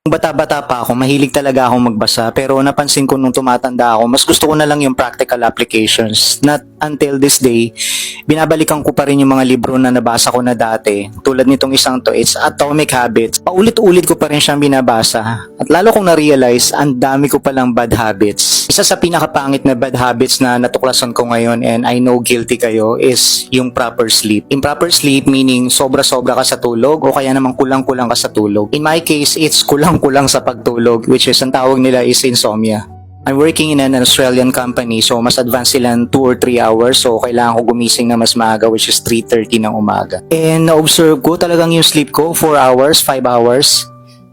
Bata-bata pa ako, mahilig talaga akong magbasa pero napansin ko nung tumatanda ako, mas gusto ko na lang yung practical applications. Not until this day, binabalikan ko pa rin yung mga libro na nabasa ko na dati. Tulad nitong isang to, it's Atomic Habits. Paulit-ulit ko pa rin siyang binabasa. At lalo kong na-realize, ang dami ko palang bad habits. Isa sa pinakapangit na bad habits na natuklasan ko ngayon, and I know guilty kayo, is yung proper sleep. Improper sleep meaning sobra-sobra ka sa tulog o kaya naman kulang-kulang ka sa tulog. In my case, it's kulang-kulang sa pagtulog, which is ang tawag nila is insomnia. I'm working in an Australian company, so mas advanced sila ng 2 or 3 hours, so kailangan ko gumising na mas maaga, which is 3:30 ng umaga. And na-observe ko talagang yung sleep ko, 4 hours, 5 hours.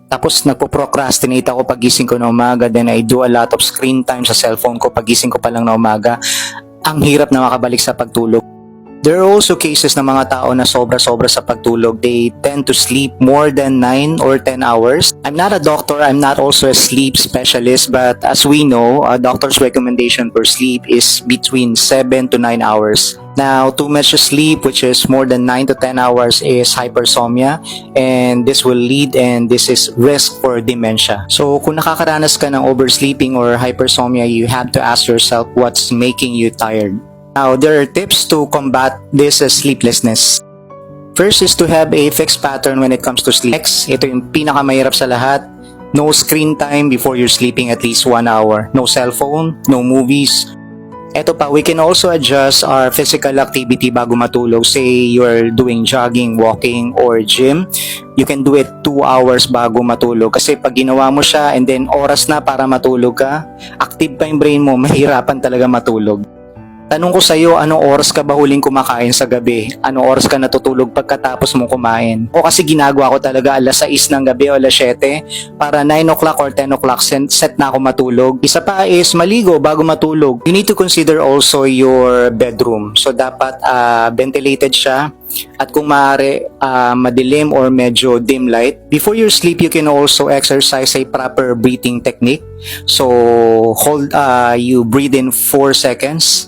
Tapos nagpo-procrastinate ako pagising ko na umaga, then I do a lot of screen time sa cellphone ko pagising ko pa lang na umaga. Ang hirap na makabalik sa pagtulog. There are also cases ng mga tao na sobra-sobra sa pagtulog. They tend to sleep more than 9 or 10 hours. I'm not a doctor, I'm not also a sleep specialist, but as we know, a doctor's recommendation for sleep is between 7 to 9 hours. Now, too much sleep, which is more than 9 to 10 hours, is hypersomnia, and this will lead and this is risk for dementia. So, kung nakakaranas ka ng oversleeping or hypersomnia, you have to ask yourself what's making you tired. Now, there are tips to combat this sleeplessness. First is to have a fixed pattern when it comes to sleep. Next, ito yung pinakamahirap sa lahat. No screen time before you're sleeping at least 1 hour. No cell phone, no movies. Ito pa, we can also adjust our physical activity bago matulog. Say you're doing jogging, walking, or gym. You can do it 2 hours bago matulog. Kasi pag ginawa mo siya and then oras na para matulog ka, active pa yung brain mo, mahirapan talaga matulog. Tanong ko sa iyo, anong oras ka ba huling kumakain sa gabi? Anong oras ka natutulog pagkatapos mong kumain? O kasi ginagawa ko talaga alas 6 ng gabi o alas 7 para 9 o'clock or 10 o'clock set na ako matulog. Isa pa is maligo bago matulog. You need to consider also your bedroom. So dapat ventilated siya. At kung maaari, madilim or medyo dim light. Before you sleep, you can also exercise a proper breathing technique. So, you breathe in 4 seconds,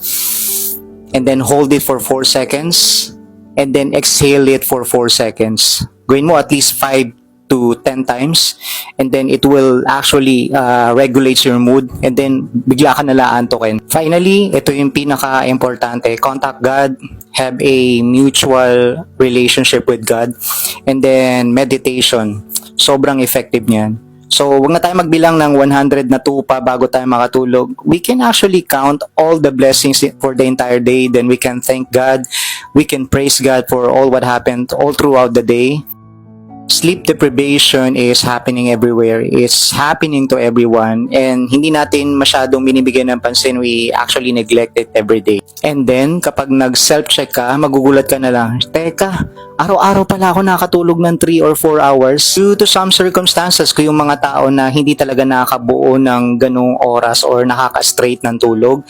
and then hold it for 4 seconds, and then exhale it for 4 seconds. Gawin mo at least 5 to 10 times, and then it will actually regulate your mood, and then bigla ka nala antokin. Finally, ito yung pinaka-importante, contact God, have a mutual relationship with God, and then meditation. Sobrang effective niyan. So, wag na tayo magbilang ng 100 na tupa bago tayo makatulog. We can actually count all the blessings for the entire day, then we can thank God, we can praise God for all what happened all throughout the day. Sleep deprivation is happening everywhere. It's happening to everyone, and hindi natin masyadong binibigyan ng pansin. We actually neglect it every day. And then, kapag nag-self-check ka, magugulat ka na lang, teka, araw-araw pala ako nakatulog ng 3 or 4 hours. Due to some circumstances, ko yung mga tao na hindi talaga nakakabuo ng ganong oras or nakaka-straight ng tulog,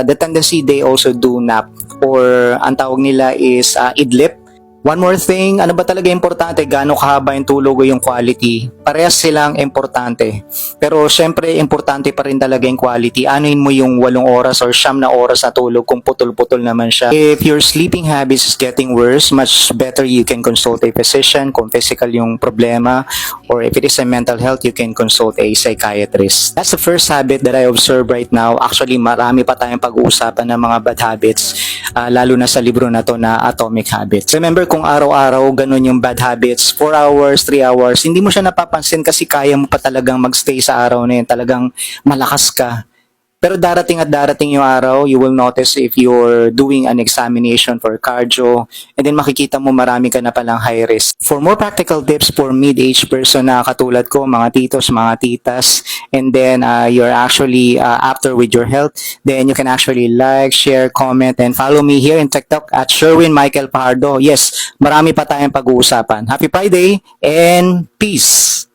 the tendency they also do nap, or ang tawag nila is idlip. One more thing, ano ba talaga importante? Gaano kahaba yung tulog o yung quality? Parehas silang importante. Pero syempre, importante pa rin talaga yung quality. Anuin mo yung 8 oras or 9 na oras na tulog kung putol-putol naman siya. If your sleeping habits is getting worse, much better you can consult a physician kung physical yung problema, or if it is a mental health, you can consult a psychiatrist. That's the first habit that I observe right now. Actually, marami pa tayong pag-uusapan ng mga bad habits, lalo na sa libro na to na Atomic Habits. Remember, kung araw-araw ganun yung bad habits, 4 hours, 3 hours, hindi mo siya napapansin kasi kaya mo pa talagang magstay sa araw na yun, talagang malakas ka. Pero darating at darating yung araw, you will notice if you're doing an examination for cardio, and then makikita mo marami ka na palang high risk. For more practical tips for mid-age person na katulad ko, mga titos, mga titas, and then you're actually after with your health, then you can actually like, share, comment, and follow me here in TikTok at Sherwin Michael Pardo. Yes, marami pa tayong pag-uusapan. Happy Friday and peace!